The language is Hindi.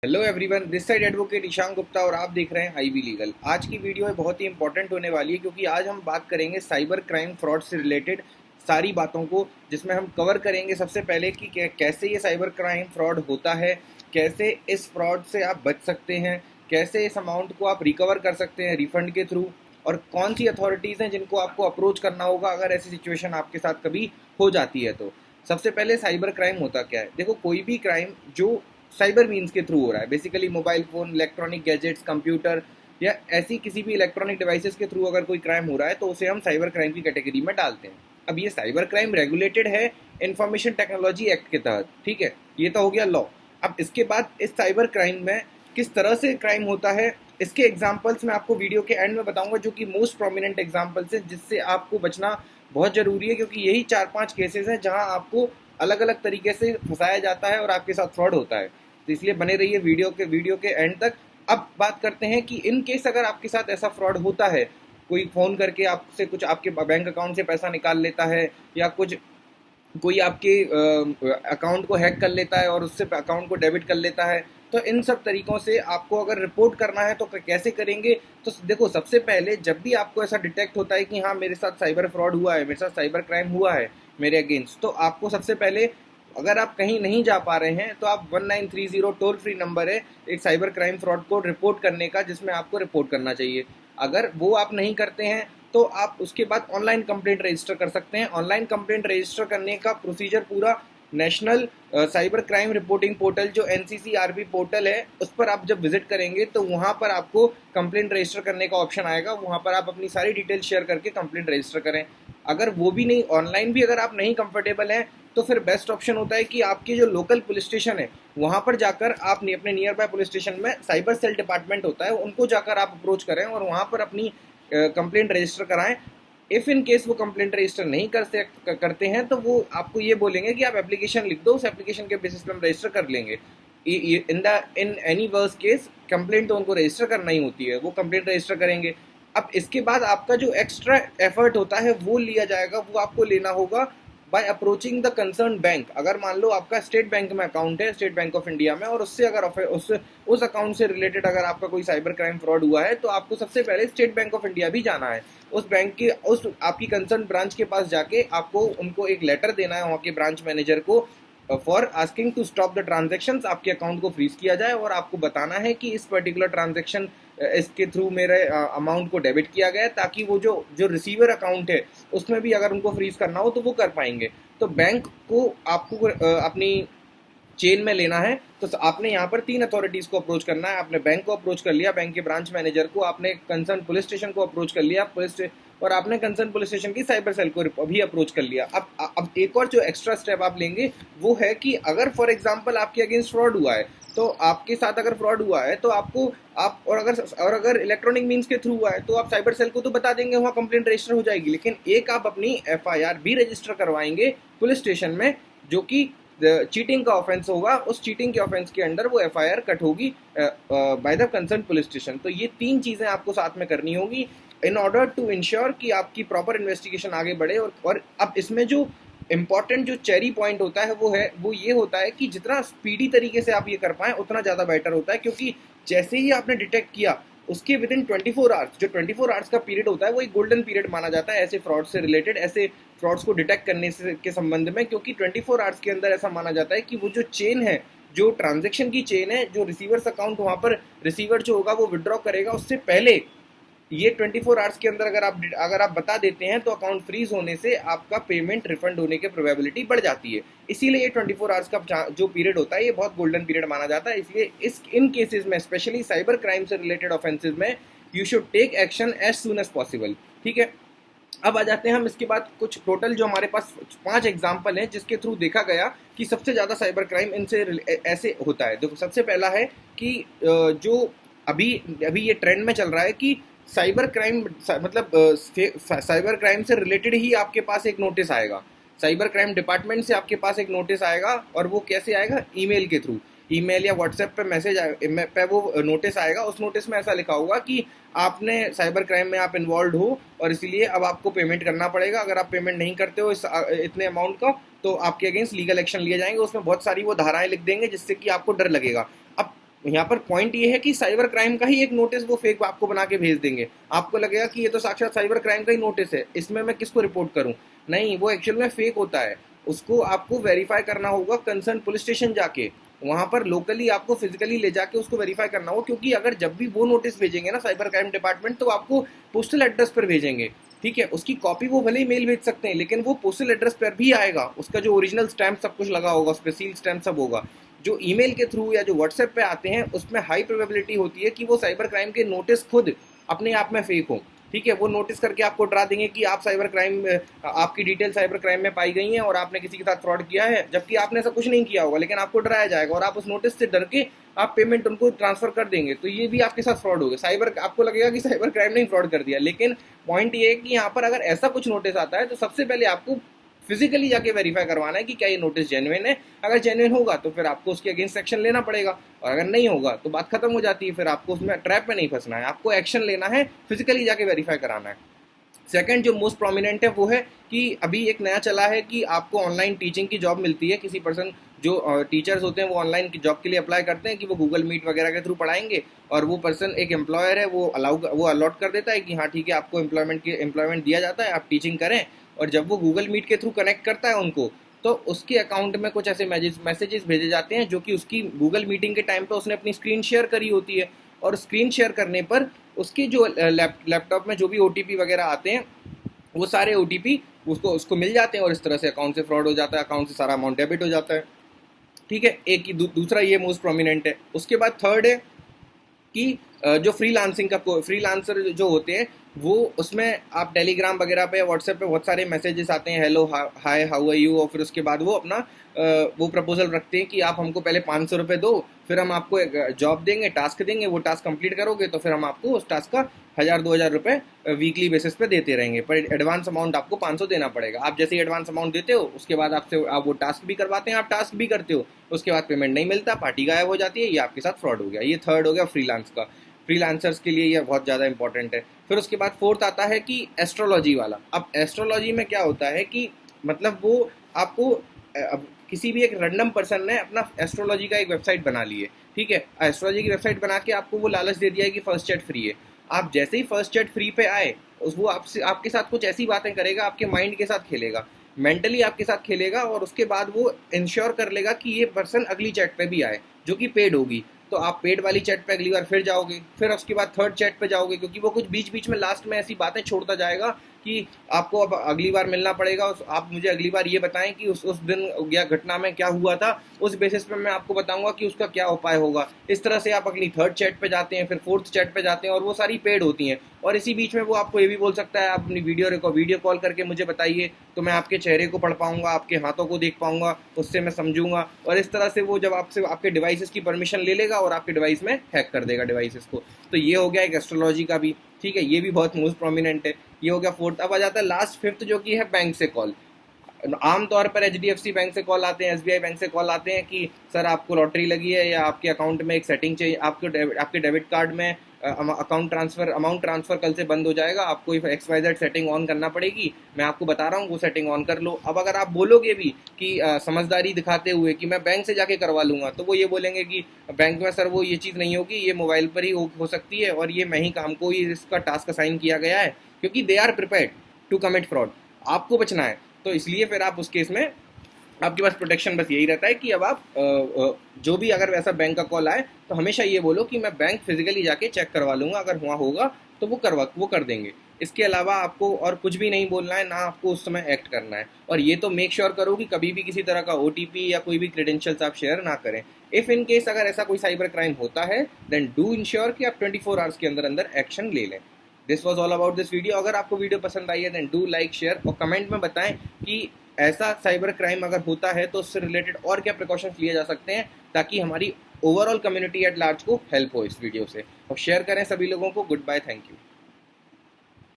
Hello everyone, this side advocate Ishan Gupta और आप देख रहे हैं आईबी लीगल। आज की वीडियो है बहुत ही इंपॉर्टेंट होने वाली है क्योंकि आज हम बात करेंगे साइबर क्राइम फ्रॉड से रिलेटेड सारी बातों को, जिसमें हम कवर करेंगे सबसे पहले कि कैसे ये साइबर क्राइम फ्रॉड होता है, कैसे इस फ्रॉड से आप बच सकते हैं, कैसे इस अमाउंट को आप रिकवर कर सकते हैं रिफंड के थ्रू, और कौन सी अथॉरिटीज़ हैं जिनको आपको अप्रोच करना होगा अगर ऐसी सिचुएशन आपके साथ कभी हो जाती है। तो सबसे पहले साइबर क्राइम होता क्या है। देखो, कोई भी क्राइम जो साइबर मीन्स के थ्रू हो रहा है, basically mobile phone, electronic gadgets, computer या ऐसी किसी भी इलेक्ट्रॉनिक डिवाइसेस के थ्रू अगर कोई क्राइम हो रहा है तो उसे हम साइबर क्राइम की कैटेगरी में डालते हैं। अब ये साइबर क्राइम रेगुलेटेड है इंफॉर्मेशन टेक्नोलॉजी एक्ट के तहत, ठीक है, ये तो हो गया लॉ। अब इसके बाद इस साइबर क्राइम में किस तरह से क्राइम होता है, इसके एग्जाम्पल्स मैं आपको वीडियो के एंड में बताऊंगा, जो कि मोस्ट प्रोमिनेंट एग्जाम्पल्स हैं जिससे आपको बचना बहुत ज़रूरी है, क्योंकि यही 4-5 केसेस हैं जहां आपको अलग अलग तरीके से फंसाया जाता है और आपके साथ फ्रॉड होता है। तो इसलिए बने रहिए वीडियो के एंड तक। अब बात करते हैं कि इन केस अगर आपके साथ ऐसा फ्रॉड होता है, कोई फ़ोन करके आपसे कुछ आपके बैंक अकाउंट से पैसा निकाल लेता है, या कुछ कोई आपके अकाउंट को हैक कर लेता है और उससे अकाउंट को डेबिट कर लेता है, तो इन सब तरीक़ों से आपको अगर रिपोर्ट करना है तो कैसे करेंगे। तो देखो, सबसे पहले जब भी आपको ऐसा डिटेक्ट होता है कि हाँ, मेरे साथ साइबर फ्रॉड हुआ है, मेरे साथ साइबर क्राइम हुआ है मेरे अगेंस्ट, तो आपको सबसे पहले, अगर आप कहीं नहीं जा पा रहे हैं तो आप 1930 टोल फ्री नंबर है एक साइबर क्राइम फ्रॉड को रिपोर्ट करने का, जिसमें आपको रिपोर्ट करना चाहिए। अगर वो आप नहीं करते हैं तो आप उसके बाद ऑनलाइन कंप्लेंट रजिस्टर कर सकते हैं। ऑनलाइन कंप्लेंट रजिस्टर करने का प्रोसीजर पूरा national cyber crime reporting portal, जो NCCRP पोर्टल है, उस पर आप जब विजिट करेंगे तो वहाँ पर आपको कंप्लेंट रजिस्टर करने का ऑप्शन आएगा। वहाँ पर आप अपनी सारी डिटेल शेयर करके कंप्लेंट रजिस्टर करें। अगर वो भी नहीं, ऑनलाइन भी अगर आप नहीं कंफर्टेबल हैं, तो फिर बेस्ट ऑप्शन होता है कि आपकी जो लोकल पुलिस स्टेशन है वहाँ पर जाकर आप अपने नियर बाय पुलिस स्टेशन में साइबर सेल डिपार्टमेंट होता है, उनको जाकर आप अप्रोच करें और वहाँ पर अपनी कंप्लेंट रजिस्टर कराएं। इफ़ इन केस वो कंप्लेंट रजिस्टर नहीं करते हैं तो वो आपको ये बोलेंगे कि आप एप्लीकेशन लिख दो, उस एप्लीकेशन के बेसिस पे हम रजिस्टर कर लेंगे। In any worst case complaint तो उनको रजिस्टर करना ही होती है, वो कंप्लेंट रजिस्टर करेंगे। अब इसके बाद आपका जो एक्स्ट्रा एफर्ट होता है वो लिया जाएगा, वो आपको लेना होगा by approaching the concern bank. अगर मान लो आपका स्टेट बैंक में अकाउंट है, स्टेट बैंक ऑफ इंडिया में, और उससे अगर उस अकाउंट से रिलेटेड अगर आपका कोई साइबर क्राइम फ्रॉड हुआ है, तो आपको सबसे पहले स्टेट बैंक ऑफ इंडिया भी जाना है। उस बैंक की, उस आपकी कंसर्न ब्रांच के पास जाके आपको उनको एक लेटर देना है, वहाँ के ब्रांच मैनेजर को, for asking to stop the transactions, आपके अकाउंट को फ्रीज किया जाए, और आपको बताना है कि इस पर्टिकुलर ट्रांजेक्शन इसके थ्रू मेरे अमाउंट को डेबिट किया गया है, ताकि वो जो जो रिसीवर अकाउंट है उसमें भी अगर उनको फ्रीज करना हो तो वो कर पाएंगे। तो बैंक को आपको अपनी चेन में लेना है, तो आपने यहाँ पर 3 अथॉरिटीज़ को अप्रोच करना है। आपने बैंक को अप्रोच कर लिया, बैंक के ब्रांच मैनेजर को, आपने कंसर्न पुलिस स्टेशन को अप्रोच कर लिया, और आपने कंसर्न पुलिस स्टेशन की साइबर सेल को भी अप्रोच कर लिया। अब एक और जो एक्स्ट्रा स्टेप आप लेंगे वो है कि अगर फॉर एग्जांपल आपके अगेंस्ट फ्रॉड हुआ है, तो आपके साथ अगर फ्रॉड हुआ है तो आपको, आप और अगर इलेक्ट्रॉनिक मीन्स के थ्रू हुआ है तो आप साइबर सेल को तो बता देंगे, वहाँ कंप्लेंट रजिस्टर हो जाएगी, लेकिन एक आप अपनी FIR भी रजिस्टर करवाएंगे पुलिस स्टेशन में, जो कि चीटिंग का ऑफेंस होगा। उस चीटिंग के ऑफेंस के अंडर वो FIR कट होगी by the concern police station. तो ये 3 चीज़ें आपको साथ में करनी होगी इन ऑर्डर टू इंश्योर कि आपकी प्रॉपर इन्वेस्टिगेशन आगे बढ़े। और अब इसमें जो इम्पॉर्टेंट जो चेरी पॉइंट होता है वो ये होता है कि जितना स्पीडी तरीके से आप ये कर पाएँ उतना ज़्यादा बेटर होता है, क्योंकि जैसे ही आपने डिटेक्ट किया उसके विद इन 24 आवर्स, जो 24 आवर्स का पीरियड होता है वो एक गोल्डन पीरियड माना जाता है ऐसे फ्रॉड से रिलेटेड, ऐसे फ्रॉड्स को डिटेक्ट करने से के संबंध में, क्योंकि 24 आवर्स के अंदर ऐसा माना जाता है कि वो जो चेन है, जो ट्रांजेक्शन की चेन है, जो रिसीवर्स अकाउंट वहाँ पर रिसीवर जो होगा वो विड्रॉ करेगा, उससे पहले ये 24 आवर्स के अंदर अगर आप बता देते हैं तो अकाउंट फ्रीज होने से आपका पेमेंट रिफंड होने की प्रोबेबिलिटी बढ़ जाती है। इसीलिए ये 24 आवर्स का जो पीरियड होता है ये बहुत गोल्डन पीरियड माना जाता है। इसलिए इन केसेस में, स्पेशली साइबर क्राइम से रिलेटेड ऑफेंसेस में, you should take action as soon as possible, ठीक है। अब आ जाते हैं हम इसके बाद कुछ टोटल जो हमारे पास 5 एग्जाम्पल हैं जिसके थ्रू देखा गया कि सबसे ज़्यादा साइबर क्राइम इनसे ऐसे होता है। देखो, सबसे पहला है कि जो अभी अभी ये ट्रेंड में चल रहा है कि साइबर क्राइम, मतलब साइबर क्राइम से रिलेटेड ही आपके पास एक नोटिस आएगा, साइबर क्राइम डिपार्टमेंट से आपके पास एक नोटिस आएगा, और वो कैसे आएगा, ईमेल के थ्रू, ईमेल या व्हाट्सएप पे मैसेज पे वो नोटिस आएगा। उस नोटिस में ऐसा लिखा होगा कि आपने साइबर क्राइम में आप इन्वॉल्व हो और इसीलिए अब आपको पेमेंट करना पड़ेगा। अगर आप पेमेंट नहीं करते हो इतने अमाउंट का, तो आपके अगेंस्ट लीगल एक्शन लिए जाएंगे। उसमें बहुत सारी वो धाराएं लिख देंगे जिससे कि आपको डर लगेगा। अब यहाँ पर पॉइंट ये है कि साइबर क्राइम का ही एक नोटिस वो फेक आपको बना के भेज देंगे। आपको लगेगा कि ये तो साक्षात साइबर क्राइम का ही नोटिस है, इसमें मैं किसको रिपोर्ट करूँ। नहीं, वो एक्चुअल में फेक होता है। उसको आपको वेरीफाई करना होगा कंसर्न पुलिस स्टेशन जाके, वहाँ पर लोकली आपको फिजिकली ले जाके उसको वेरीफाई करना होगा। क्योंकि अगर जब भी वो नोटिस भेजेंगे ना साइबर क्राइम डिपार्टमेंट, तो आपको पोस्टल एड्रेस पर भेजेंगे। ठीक है, उसकी कॉपी वो भले ही मेल भेज सकते हैं, लेकिन वो पोस्टल एड्रेस पर भी आएगा। उसका जो ओरिजिनल स्टैंप सब कुछ लगा होगा, उस पर सील स्टैंप सब होगा। जो ईमेल के थ्रू या जो व्हाट्सएप पे आते हैं, उसमें हाई प्रोबेबिलिटी होती है कि वो साइबर क्राइम के नोटिस खुद अपने आप में फेक हो। ठीक है, वो नोटिस करके आपको डरा देंगे कि आप साइबर क्राइम, आपकी डिटेल साइबर क्राइम में पाई गई हैं और आपने किसी के साथ फ्रॉड किया है, जबकि आपने ऐसा कुछ नहीं किया होगा, लेकिन आपको डराया जाएगा और आप उस नोटिस से डर के आप पेमेंट उनको ट्रांसफर कर देंगे। तो ये भी आपके साथ फ्रॉड हो गया। साइबर, आपको लगेगा कि साइबर क्राइम ने फ्रॉड कर दिया, लेकिन पॉइंट ये है कि यहाँ पर अगर ऐसा कुछ नोटिस आता है तो सबसे पहले आपको फिजिकली जाके वेरीफाई करवाना है कि क्या ये नोटिस जेन्युइन है। अगर जेन्युइन होगा तो फिर आपको उसके अगेंस्ट एक्शन लेना पड़ेगा, और अगर नहीं होगा तो बात खत्म हो जाती है। फिर आपको उसमें ट्रैप में नहीं फंसना है, आपको एक्शन लेना है, फिजिकली जाके वेरीफाई कराना है। सेकंड जो मोस्ट प्रोमिनेंट है वो है कि अभी एक नया चला है कि आपको ऑनलाइन टीचिंग की जॉब मिलती है। किसी पर्सन, जो टीचर्स होते हैं वो ऑनलाइन की जॉब के लिए अप्लाई करते हैं कि वो गूगल मीट वगैरह के थ्रू पढ़ाएंगे, और वो पर्सन, एक एम्प्लॉयर है, वो अलॉट कर देता है कि हाँ ठीक है, आपको एम्प्लॉयमेंट दिया जाता है, आप टीचिंग करें। और जब वो गूगल मीट के थ्रू कनेक्ट करता है उनको, तो उसके अकाउंट में कुछ ऐसे मैसेजेस भेजे जाते हैं जो कि उसकी गूगल मीटिंग के टाइम पे उसने अपनी स्क्रीन शेयर करी होती है। और स्क्रीन शेयर करने पर उसकी जो लैपटॉप में जो भी OTP वगैरह आते हैं, वो सारे OTP उसको मिल जाते हैं, और इस तरह से अकाउंट से फ्रॉड हो जाता है, अकाउंट से सारा अमाउंट डेबिट हो जाता है। ठीक है, एक ही दूसरा ये मोस्ट प्रोमिनेंट है। उसके बाद थर्ड है कि जो फ्रीलांसर जो होते हैं, वो उसमें आप टेलीग्राम वगैरह पे, व्हाट्सएप पे बहुत सारे मैसेजेस आते हैं, hello hi how are you, और फिर उसके बाद वो अपना वो प्रपोजल रखते हैं कि आप हमको पहले 500 रुपये दो, फिर हम आपको एक जॉब देंगे, टास्क देंगे, वो टास्क कंप्लीट करोगे तो फिर हम आपको उस टास्क का 1000-2000 रुपये वीकली बेसिस पे देते रहेंगे, पर एडवांस अमाउंट आपको 500 देना पड़ेगा। आप जैसे ही एडवांस अमाउंट देते हो, उसके बाद आपसे आप वो टास्क भी करवाते हैं, आप टास्क भी करते हो, उसके बाद पेमेंट नहीं मिलता, पार्टी गायब हो जाती है। ये आपके साथ फ्रॉड हो गया। ये थर्ड हो गया फ्रीलांसर्स के लिए, ये बहुत ज़्यादा इंपॉर्टेंट है। फिर उसके बाद फोर्थ आता है कि एस्ट्रोलॉजी वाला। अब एस्ट्रोलॉजी में क्या होता है कि मतलब वो आपको, अब किसी भी एक रैंडम पर्सन ने अपना एस्ट्रोलॉजी का एक वेबसाइट बना ली है। ठीक है, एस्ट्रोलॉजी की वेबसाइट बना के आपको वो लालच दे दिया है कि फर्स्ट चैट फ्री है। आप जैसे ही फर्स्ट चैट फ्री पे आए, वो आपसे, आपके साथ कुछ ऐसी बातें करेगा, आपके माइंड के साथ खेलेगा, मेंटली आपके साथ खेलेगा, और उसके बाद वो इंश्योर कर लेगा कि ये पर्सन अगली चैट पे भी आए, जो कि पेड होगी। तो आप पेड वाली चैट पे अगली बार फिर जाओगे, फिर उसके बाद थर्ड चैट पे जाओगे, क्योंकि वो कुछ बीच बीच में लास्ट में ऐसी बातें छोड़ता जाएगा कि आपको अब अगली बार मिलना पड़ेगा, आप मुझे अगली बार ये बताएं कि उस दिन या घटना में क्या हुआ था, उस बेसिस पे मैं आपको बताऊंगा कि उसका क्या उपाय होगा। इस तरह से आप अगली थर्ड चैट पे जाते हैं, फिर फोर्थ चैट पे जाते हैं, और वो सारी पेड होती हैं। और इसी बीच में वो आपको ये भी बोल सकता है, आप अपनी वीडियो कॉल करके मुझे बताइए, तो मैं आपके चेहरे को पढ़ पाऊंगा, आपके हाथों को देख पाऊंगा, उससे मैं समझूंगा। और इस तरह से वो जब आपसे आपके डिवाइसेस की परमिशन ले लेगा और आपके डिवाइस में हैक कर देगा डिवाइसेस को। तो ये हो गया एक एस्ट्रोलॉजी का भी। ठीक है, ये भी बहुत मोस्ट प्रोमिनेंट है। ये हो गया फोर्थ। अब आ जाता है लास्ट फिफ्थ, जो कि है बैंक से कॉल। आमतौर पर HDFC बैंक से कॉल आते हैं, SBI बैंक से कॉल आते हैं कि सर आपको लॉटरी लगी है, या आपके अकाउंट में एक सेटिंग चाहिए, आपके डेबिट कार्ड में अमाउंट ट्रांसफर कल से बंद हो जाएगा, आपको XYZ सेटिंग ऑन करना पड़ेगी, मैं आपको बता रहा हूँ, वो सेटिंग ऑन कर लो। अब अगर आप बोलोगे भी कि समझदारी दिखाते हुए कि मैं बैंक से जाके करवा लूँगा, तो वो ये बोलेंगे कि बैंक में सर वो ये चीज़ नहीं होगी, ये मोबाइल पर ही हो सकती है, और ये मैं ही हमको ही इसका टास्क असाइन किया गया है, क्योंकि they are prepared to commit fraud. आपको बचना है, तो इसलिए फिर आप उस केस में आपके पास प्रोटेक्शन बस यही रहता है कि अब आप जो भी अगर वैसा बैंक का कॉल आए, तो हमेशा ये बोलो कि मैं बैंक फिजिकली जाके चेक करवा लूँगा, अगर हुआ होगा तो वो कर देंगे। इसके अलावा आपको और कुछ भी नहीं बोलना है, ना आपको उस समय एक्ट करना है। और ये तो मेक श्योर करो कि कभी भी किसी तरह का OTP या कोई भी क्रेडेंशियल्स आप शेयर ना करें। इफ़ इन केस अगर ऐसा कोई साइबर क्राइम होता है, देन डू इंश्योर कि आप 24 आवर्स के अंदर अंदर एक्शन ले लें। This was all about this video. अगर आपको वीडियो पसंद आई है, देन डू लाइक, शेयर, और कमेंट में बताएं कि ऐसा साइबर क्राइम अगर होता है तो उससे रिलेटेड और क्या प्रिकॉशंस लिए जा सकते हैं, ताकि हमारी ओवरऑल कम्युनिटी एट लार्ज को हेल्प हो इस वीडियो से। और शेयर करें सभी लोगों को। Goodbye, thank you.